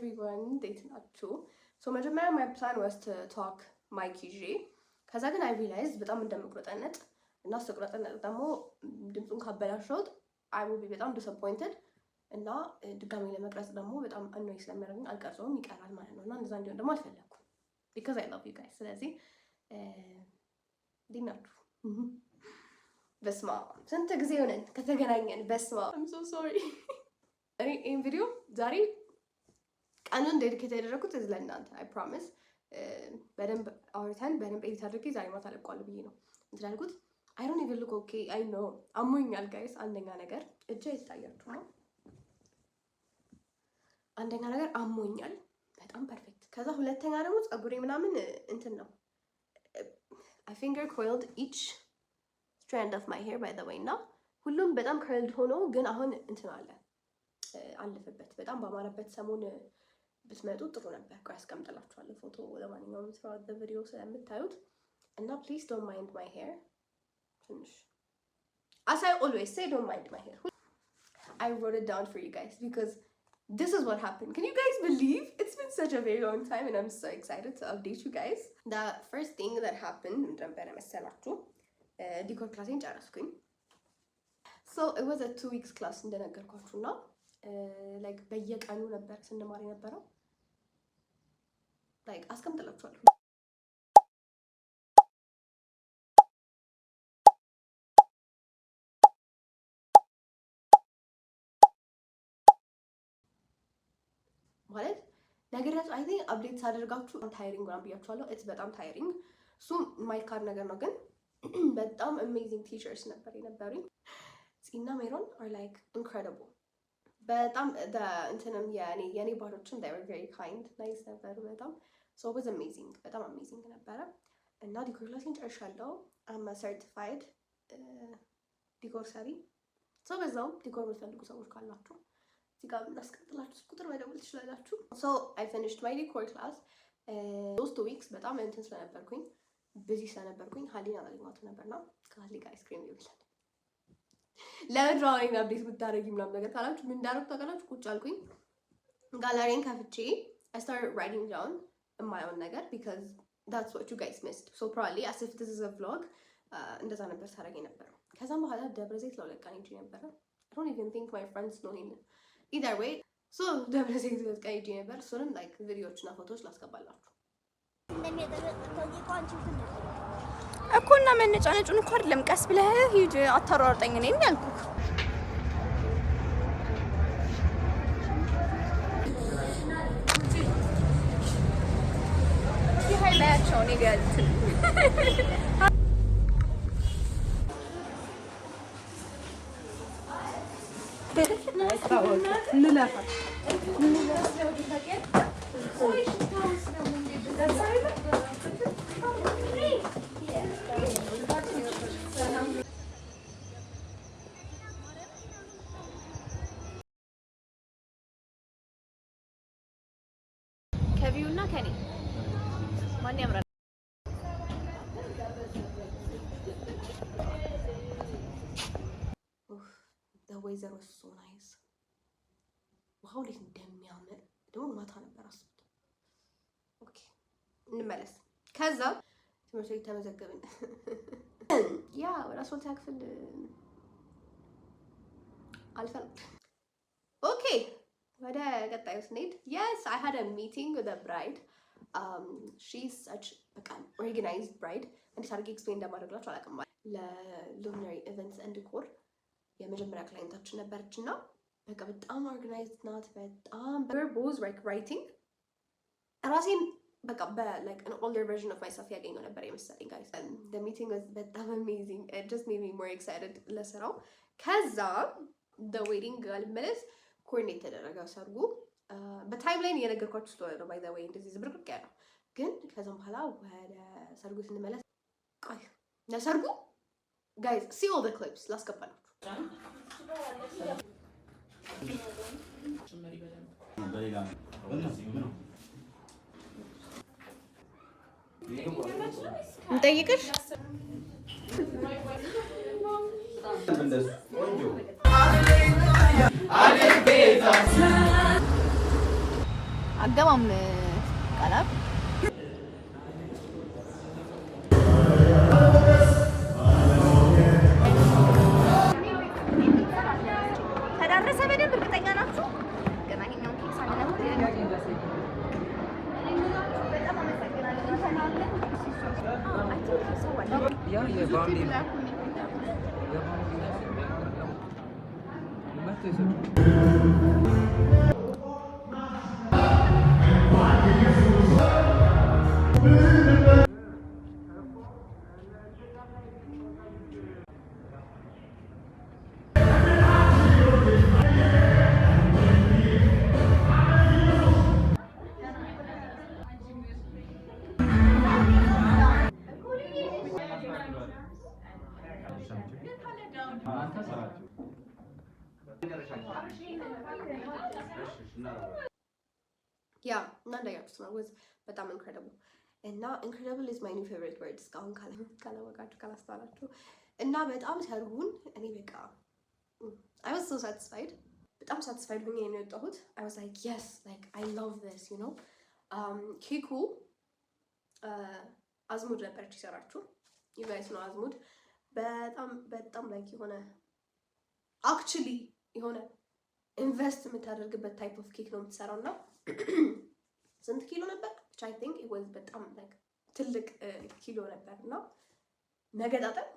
everyone, እንዴት ናችሁ? So መጀመሪያ my plan was to talk mic ይዤ ከዛ ግን I realized በጣም እንደምቆጠነጥ እና ስቆጠነጥ ደግሞ ድምጹን ካበላሸሁት I will be በጣም disappointed እና ድጋሚ ለመቅረጽ ደግሞ በጣም annoy ስለሚያደርገኝ አልቀርጸውም ይቀራል ማለት ነው እና እንደዛ እንዲሆን ደግሞ አልፈለኩም because I love you guys ስለዚህ ዲናችሁ በስማ ስንት ጊዜ ሆነን ከተገናኘን በስማ I'm so sorry እኔ ይሄን ቪዲዮ ዛሬ ቀኑን ዴዲኬት ያደረኩት እዚህ ለእናንተ I promise በደንብ አውርተን በደንብ ኤዲት አድርጌ ዛሬ ማታ ለቀዋለሁ ብዬ ነው እንትን ያልኩት I don't even look okay I know አሞኛል ጋይስ አንደኛ ነገር እጄ ይታያችሁ ነው አንደኛ ነገር አሞኛል በጣም ፐርፌክት ከዛ ሁለተኛ ደግሞ ጸጉሬ ምናምን እንትን ነው I finger coiled each strand of my hair by the way now ሁሉም በጣም curled ሆኖ ግን አሁን እንትን አለ አለፈበት በጣም ባማረበት ሰሞን ብትመጡ ጥሩ ነበር ቆይ አስቀምጥላችኋለሁ ፎቶ ለማንኛውም throughout the video ስለምታዩት እና please don't mind my hair finish as I always say don't mind my hair I wrote it down for you guys because this is what happened can you guys believe it's been such a very long time and I'm so excited to update you guys the first thing that happened እንደነበረ መሰላችሁ ዲኮር ክላሴን ጨረስኩኝ so it was a 2 weeks class እንደነገርኳችሁና like በየቀኑ ነበር ስንማር የነበረው like አስቀምጥላችኋለሁ ማለት ነገራችሁ I think update ሳደርጋችሁ ታይሪንግ ነው ብያችኋለሁ it's በጣም ታይሪንግ ሱ ማይ ካር ነገር ነው ግን በጣም amazing teachers ነበር የነበሩኝ ጺና ሜሮን are like incredible በጣም እንትንም የኔ ባሮችን they were very kind nice ነበር በጣም so it was amazing በጣም amazing ነበር እና ዲኮር ክላሴን ጨርሻለሁ I'm a certified ዲኮር ሰሪ so በዛው ዲኮር የምትፈልጉ ሰዎች ካላችሁ እዚህ ጋር እናስቀጥላችሁ ቁጥር መደወል ትችላላችሁ so I finished my decor class those 2 weeks በጣም እንትን ስለነበርኩኝ busy ስለነበርኩኝ ሀሊን አላገኘኋትም ነበርና ከሀሊ ጋር አይስክሪም ይብላል ለድራዊንግ አፕዴት ብታረጊ ምናምን ነገር ካላችሁ ምን እንዳደረኩ ታውቃላችሁ ቁጭ አልኩኝ ጋለሪን ከፍቼ I started writing down my own ነገር because that's what you guys missed so probably as if this is a vlog እንደዛ ነበር ሳረግ የነበረው ከዛም በኋላ ደብረ ዘይት ለሁለት ቀን ሄጄ ነበር I don't even think my friends know him either way so ደብረ ዘይት ለሁለት ቀን ሄጄ ነበር እሱንም like ቪዲዮዎችና ፎቶዎች ላስገባላችሁ እኮ እና መነጫነጩን እኮ አይደለም ቀስ ብለህ ሂድ አታሯርጠኝ ነኝ ያልኩት ይሄላቸው ነው ያልኩት ከቪውና ከኔ ማን ያምራል the weather was so nice wow ልክ እንደሚያምር ደግሞ ማታ ነበር አስቡት ኦኬ እንመለስ ከዛ ትምህርት ቤት ተመዘገብን ያ ወደ 12 ክፍል አልፈን ኦኬ ወደ ቀጣዩ ስንሄድ yes I had a meeting with a bride she's such an organized bride እንዴት አድርጌ ኤክስፕሌን እንደማደርግላችሁ አላውቅም ለሉሚናሪ ኢቨንትስ ኤንድ ዲኮር የመጀመሪያ ክላይንታችን ነበርችና በቃ በጣም ኦርጋናይዝድ ናት በጣም we're both like writing ራሴን በቃ like an older version of myself ያገኘው ነበር የመሰለኝ guys and the meeting was በጣም amazing it just made me more excited ለስራው ከዛ the wedding አልመለስ ኮርኔት ተደረገው ሰርጉ በታይምላይን እየነገርኳችሁ ስለሆነ ነው by the way እንደዚህ ዝብርቅርቅ ያለው ግን ከዛም በኋላ ወደ ሰርጉ ስንመለስ ቆይ ለሰርጉ guys see all the clips ላስገባላችሁ እንጠይቅሽ አገባም ቀላል ተዳረሰ በደንብ እርግጠኛ ናችሁ? ገና ይሄኛውን ኬክ ሳንነው በጣም አመሰግናለሁ። ያ የባንዲ ያ እና እንዳያችሁት ነው ወዝ በጣም ኢንክሬዲብል እና ኢንክሬዲብል ኢዝ ማይ ኒው ፌቨሪት ወርድ እስካሁን ካላወቃችሁ ካላስተዋላችሁ እና በጣም ሰርጉን እኔ በቃ I was so satisfied በጣም ሳቲስፋይድ ሆኜ ነው የወጣሁት I was like yes like I love this you know ኬኩ አዝሙድ ነበረች ይሰራችሁ you guys know አዝሙድ በጣም like የሆነ actually የሆነ ኢንቨስት የምታደርግበት ታይፕ ኦፍ ኬክ ነው የምትሰራው እና ስንት ኪሎ ነበር which I think it was በጣም like ትልቅ ኪሎ ነበር እና መገጣጠም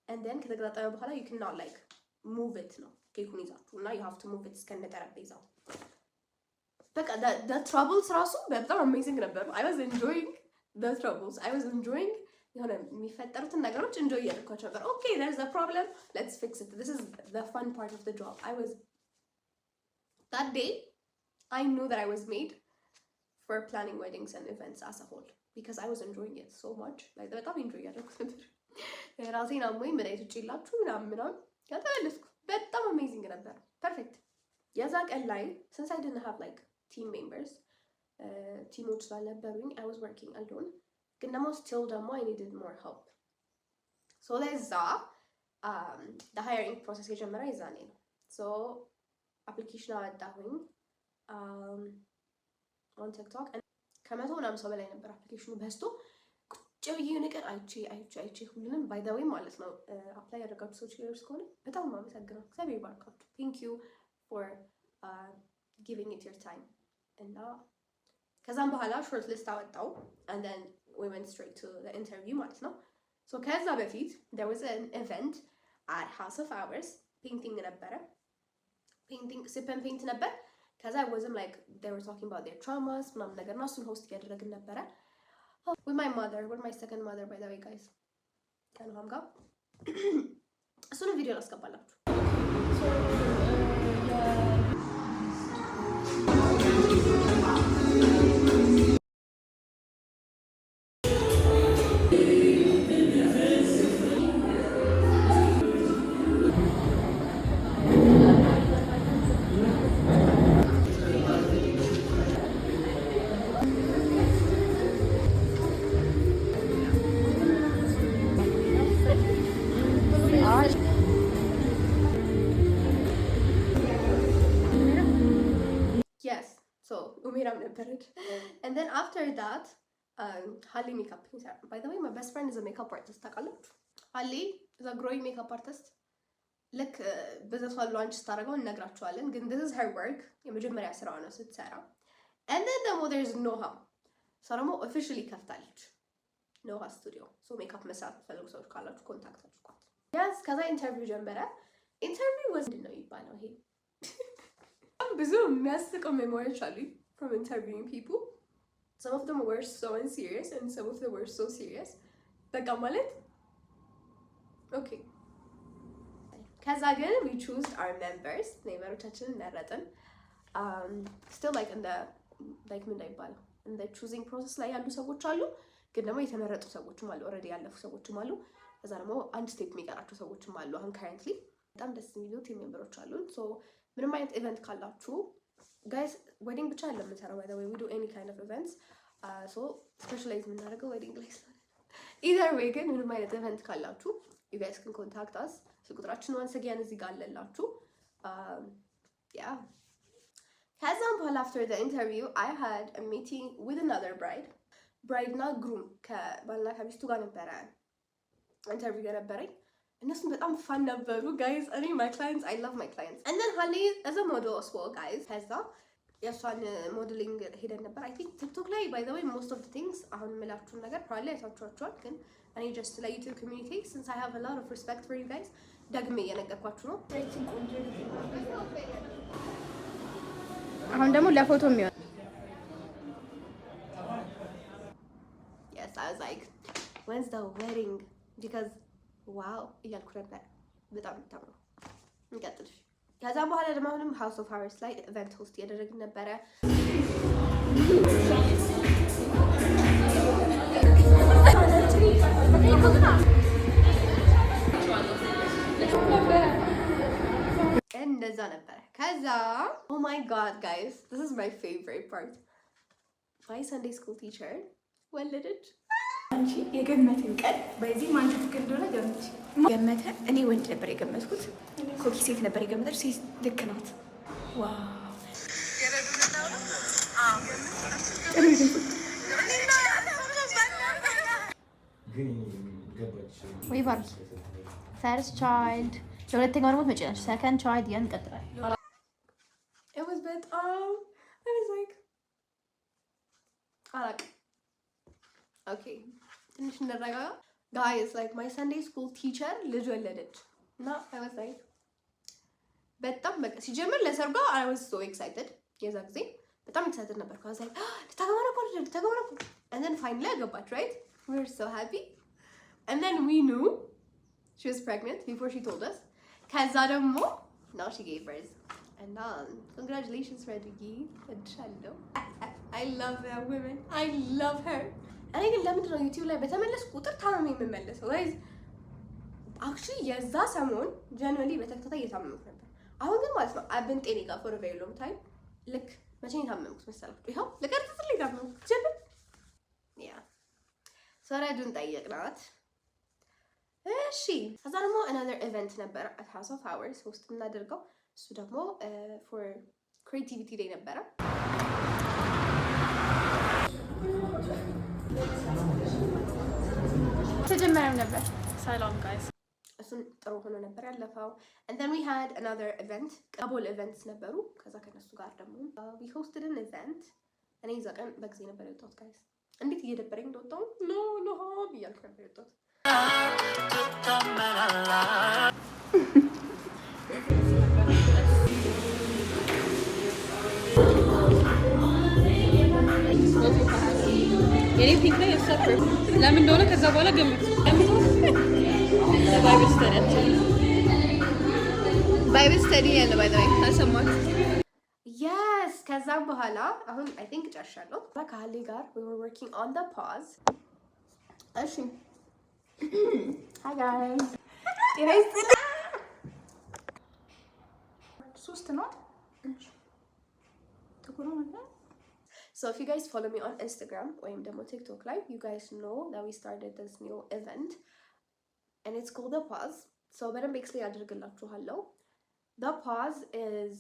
and then ከተገጣጠመ በኋላ you cannot like move it ነው ኬኩን ይዛችሁ እና you have to move it እስከነ ጠረጴዛው በቃ the troubles ራሱ በጣም amazing ነበር I was enjoying the troubles I was enjoying የሆነ የሚፈጠሩትን ነገሮች enjoy እያደረኳቸው ነበር okay there's a problem let's fix it this is the fun part of the job I was that day I knew that I was made for planning weddings and events as a whole because I was enjoying it so much like በጣም enjoy ያደረኩት ነበር ራሴን አሞኝ መድኃኒት ውጪ ላችሁ ምናምን ከተመለስኩ በጣም amazing ነበር perfect የዛ ቀን ላይ since I didn't have like team members ቲሞች ስላልነበሩኝ I was working alone ግን ደግሞ still ደግሞ I needed more help so ለዛ the hiring process የጀመረ የዛኔ ነው so application አወጣሁኝ on TikTok ከመቶ ምናምን ሰው በላይ ነበር አፕሊኬሽኑ በዝቶ ቁጭ ብዬ ነገር አይቼ ሁሉንም by the way ማለት ነው አፕላይ ያደረጋችሁ ሰዎች ሊደርስ ከሆነ በጣም ነው አመሰግናለሁ እግዚአብሔር ይባርካችሁ thank you for giving it your time እና ከዛም በኋላ ሾርት ሊስት አወጣው and then we went straight to the interview ማለት ነው so ከዛ በፊት there was an event at House of Hours painting ነበረ painting sip and paint ነበር ከዛ I wasn't like they were talking about their traumas ምናምን ነገር ነው እሱን ሆስት ያደረግን ነበረ with my mother with my second mother by the way guys ከነሃም ጋር እሱን ቪዲዮ ላስገባላችሁ ኡሜራም ነበረች and then after that Holly makeup by the way my best friend is a makeup artist ታውቃላችሁ Holly is a growing makeup artist ልክ በዘቷን ላንች ስታደርገው እነግራችኋለን ግን this is her work የመጀመሪያ ስራዋ ነው ስትሰራ and then ደግሞ there's Noha so ደግሞ officially ከፍታለች Noha studio so makeup መስራት ፈልጉ ሰዎች ካላችሁ ኮንታክት አድርጓት yes ከዛ ኢንተርቪው ጀመረ ኢንተርቪው was ነው ይባላል ይሄ ብዙ የሚያስቀው ሜሞሪዎች አሉኝ from interviewing people some of them were so unserious and some of them were so serious በቃ ማለት okay ከዛ ግን we chose our members ሜምበሮቻችንን መረጥን still like in the like ምን ይባላል in the choosing process ላይ ያሉ ሰዎች አሉ ግን ደግሞ የተመረጡ ሰዎችም አሉ already ያለፉ ሰዎችም አሉ ከዛ ደግሞ አንድ ስቴፕ የሚቀራቸው ሰዎችም አሉ አሁን currently በጣም ደስ የሚሉ ቲም ሜምበሮች አሉን so ምንም አይነት ኢቨንት ካላችሁ guys wedding ብቻ አይደለም የምንሰራው by the way we do any kind of events so specialize የምናደርገው wedding ላይ either way ግን ምንም አይነት ኢቨንት ካላችሁ you guys can contact us ቁጥራችን once again እዚህ ጋር አለላችሁ yeah ከዛም በኋላ after the interview I had a meeting with another bride እና groom ከባልና ከሚስቱ ጋር ነበረ ኢንተርቪው የነበረኝ። እነሱም በጣም ፋን ነበሩ guys። እኔ my clients I love my clients and then Honey as a model as well guys። ከዛ የእሷን ሞዴሊንግ ሄደን ነበር። I think TikTok ላይ by the way most of the things አሁን የምላችሁን ነገር probably አይታችኋቸዋል፣ ግን እኔ just ለዩቲዩብ community since I have a lot of respect for you guys ደግሜ እየነገርኳችሁ ነው። አሁን ደግሞ ለፎቶ የሚሆን yes I was like when's the wedding because wow እያልኩ ነበር። በጣም ነው እንቀጥል። ከዛ በኋላ ደግሞ አሁንም ሃውስ ኦፍ ሃርስ ላይ ኢቨንት ሆስት እያደረግን ነበረ። እንደዛ ነበረ። ከዛ oh my god guys this is my favorite part my Sunday school teacher ወለደች። አንቺ የገመትን ቀን በዚህ ማን ትክክል እንደሆነ ገመተ። እኔ ወንድ ነበር የገመትኩት፣ ኮኪ ሴት ነበር የገመተች። ሴት ልክ ናት። ዋው ወይ ባርኪ ፈርስት ቻይልድ ለሁለተኛው ደግሞ ትመጪ ሰከንድ ቻይልድ ያን እንቀጥላለን። it was በጣም I was like አላቅም okay ትንሽ እንደረጋጋ guys like my Sunday school teacher ልጅ ወለደች እና I was like በጣም በቃ ሲጀምር ለሰርጓ I was so excited የዛ ጊዜ በጣም excited ነበር። I was like ልታገባ ነው and then finally አገባች right we were so happy and then we knew she was pregnant before she told us ከዛ ደግሞ now she gave birth and congratulations Freddy እድሻለሁ I love that woman I love her እኔ ግን ለምንድን ነው ዩቲዩብ ላይ በተመለስ ቁጥር ታመም የምመለሰው ጋይዝ አክቹሊ የዛ ሰሞን ጀነራሊ በተከታታይ እየታመምኩ ነበር። አሁን ግን ማለት ነው አብን ጤኔ ጋር for a very long time ልክ መቼ የታመምኩት መሰላችሁ? ይኸው ልቀርጽልኝ ታመምኩት ጀነራሊ ያ ሰራዱን ጠየቅናት። እሺ ከዛ ደግሞ another event ነበር at House of Hours ውስጥ እናደርገው እሱ ደግሞ for creativity day ነበረ። ተጀመረም ነበር ሰላም ጋይስ እሱን ጥሩ ሆኖ ነበር ያለፈው and then we had another event ቀቦል events ነበሩ። ከዛ ከነሱ ጋር ደግሞ we hosted an event እኔ እዛ ቀን በጊዜ ነበር የወጣሁት ጋይስ። እንዴት እየደበረኝ እንደወጣሁ ኖ ብያልኩ ነበር የወጣሁት። የኔ ፒንክ ላይ ያሳፈር ለምን እንደሆነ ከዛ በኋላ ገምቱ። ባይብል ስተዲ ያለ ባይ ዘ ወይ አልሰማችሁ? yes ከዛም በኋላ አሁን I think ጨርሻለሁ። ከሀሌ ጋር we were working on the pause እሺ hi guys ሶስት ነው ተቆሮ ማለት So if you guys follow me on Instagram or TikTok live, you guys know that we started this new event and it's called The Pause. So በደንብ ኤክስፕሌን አድርግላችኋለሁ። The Pause is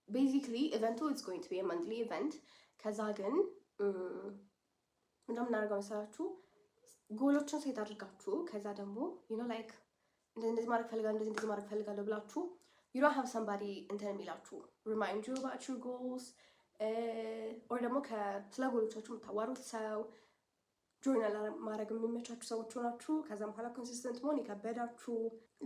basically event it's going to be a monthly event. ከዛ ግን ምንድነው የምናደርገው መሰላችሁ? ጎሎችን ሴት አድርጋችሁ ከዛ ደግሞ you know like እንደዚህ ማድረግ ፈልጋለሁ እንደዚህ ማድረግ ፈልጋለሁ ብላችሁ you don't have somebody እንትን የሚላችሁ remind you about your goals or ደግሞ ከስለ ጎሎቻችሁ የምታዋሩት ሰው ጆርናል ማድረግ የሚመቻችሁ ሰዎች ሆናችሁ ከዛም በኋላ ኮንሲስተንት መሆን የከበዳችሁ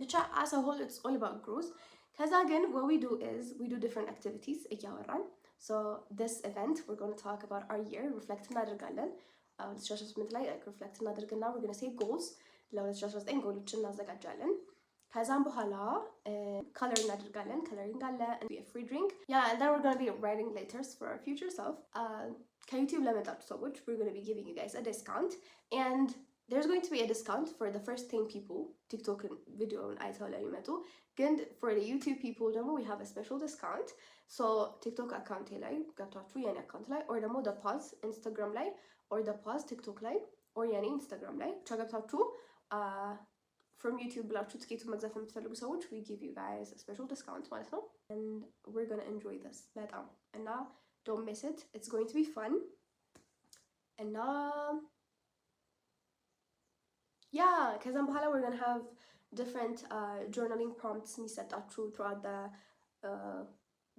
ብቻ as a whole it's all about growth። ከዛ ግን what we do is we do different activities እያወራን so this event we're going to talk about our year reflect እናደርጋለን። 2018 ላይ reflect እናደርግና we're going to say goals ለ2019 ጎሎችን እናዘጋጃለን። ከዛም በኋላ color እናደርጋለን coloring አለ and we have free drink yeah and then we're going to be writing letters for our future self ከዩቲዩብ ለመጣችሁ ሰዎች we're going to be giving you guys a discount and there's going to be a discount for the first 10 people TikTok videoን አይተው ለሚመጡ ግን for the YouTube people ደግሞ we have a special discount so TikTok account ላይ ገብታችሁ የኔ account ላይ or ደግሞ the pause Instagram ላይ or the pause TikTok ላይ or የኔ Instagram ላይ ገብታችሁ from YouTube ብላችሁ ትኬቱን መግዛት የምትፈልጉ ሰዎች we give you guys a special discount ማለት ነው and we're gonna enjoy this በጣም እና don't miss it, it's going to be fun እና yeah ከዛም በኋላ we're gonna have different journaling prompts የሚሰጣችሁ throughout the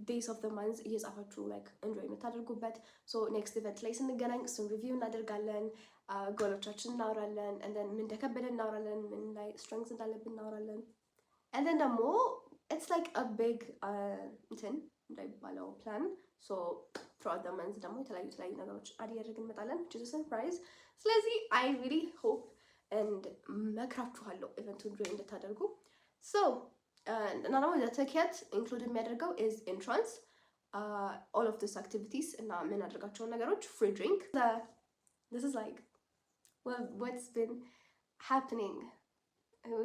days of the month እየጻፋችሁ like enjoy የምታደርጉበት so next event ላይ ስንገናኝ እሱን ሪቪው እናደርጋለን ጎሎቻችን እናወራለን and then ምን እንደከበደን እናወራለን ምን ላይ strengths እንዳለብን እናወራለን and then ደግሞ it's like a big እንትን እንዳይባለው plan so throughout the month ደግሞ የተለያዩ ነገሮች አድርገን እንመጣለን which is a surprise ስለዚህ I really hope and መክራችኋለሁ ኢቨንቱን join እንድታደርጉ so እና ደግሞ the ticket included የሚያደርገው is entrance all of these activities እና ምን አድርጋቸውን ነገሮች free drink this is like what's been happening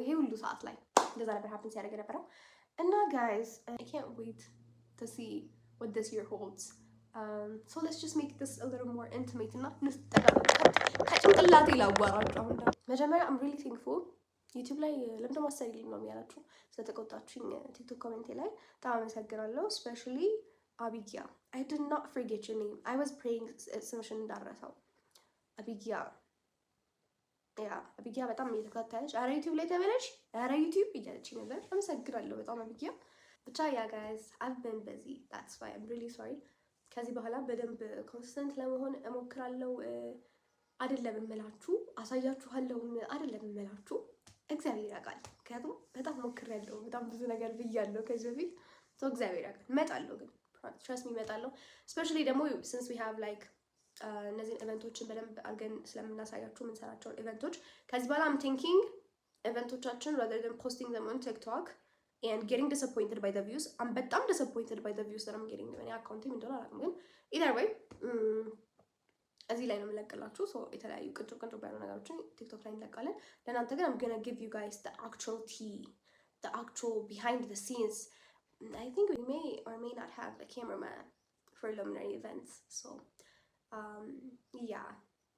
ይሄ ሁሉ ሰዓት ላይ እንደዛ ነበር happen ሲያደርግ የነበረው እና guys I can't wait to see what this year holds so let's just make this a little more intimate እና ከጭንቅላቴ ላዋራችሁ አሁን መጀመሪያ I'm really thankful ዩቲዩብ ላይ ለምን ማሰሪልኝ ነው የሚያላችሁ ስለተቆጣችሁኝ ቲክቶክ ኮሜንት ላይ በጣም አመሰግናለሁ especially አቢጊያ I did not forget your name I was praying ስምሽን እንዳረሳው አቢጊያ አቢጊያ በጣም እየተከታተለች አረ ዩቲዩብ ላይ ተበለሽ አረ ዩቲዩብ እያለችኝ ነበር አመሰግናለሁ በጣም አቢጊያ ብቻ guys I've been busy that's why I'm really sorry ከዚህ በኋላ በደንብ ኮንስተንት ለመሆን እሞክራለሁ አይደለም እምላችሁ አሳያችኋለሁ አይደለም እምላችሁ እግዚአብሔር ያውቃል ምክንያቱም በጣም ሞክሬያለሁ በጣም ብዙ ነገር ብያለሁ ከዚህ በፊት so እግዚአብሔር ያውቃል እመጣለሁ ግን trust me እመጣለሁ especially ደግሞ since we have like እነዚህ ኢቨንቶችን በደንብ አድርገን ስለምናሳያችሁ የምንሰራቸውን ኢቨንቶች ከዚህ በኋላ I'm thinking ኢቨንቶቻችን rather than posting them on TikTok and getting disappointed by the views I'm በጣም disappointed by the views that I'm getting እኔ አካውንቴ ምን እንደሆነ አላውቅም ግን either way እዚህ ላይ ነው የምለቅላችሁ so የተለያዩ ቅንጭብ ባሉ ነገሮችን ቲክቶክ ላይ እንለቃለን ለእናንተ ግን I'm gonna give you guys the actual tea the actual behind the scenes I think we may or may not have a cameraman for preliminary events so yeah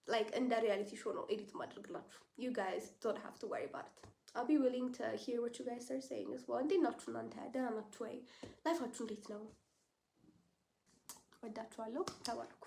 like in the reality show no edit ማድረግላችሁ you guys don't have to worry about it I'll be willing to hear what you guys are saying as well እንዴት ናችሁ እናንተ ደህና ናችሁ ወይ ላይፋችሁ እንዴት ነው ወዳችኋለሁ ተባረኩ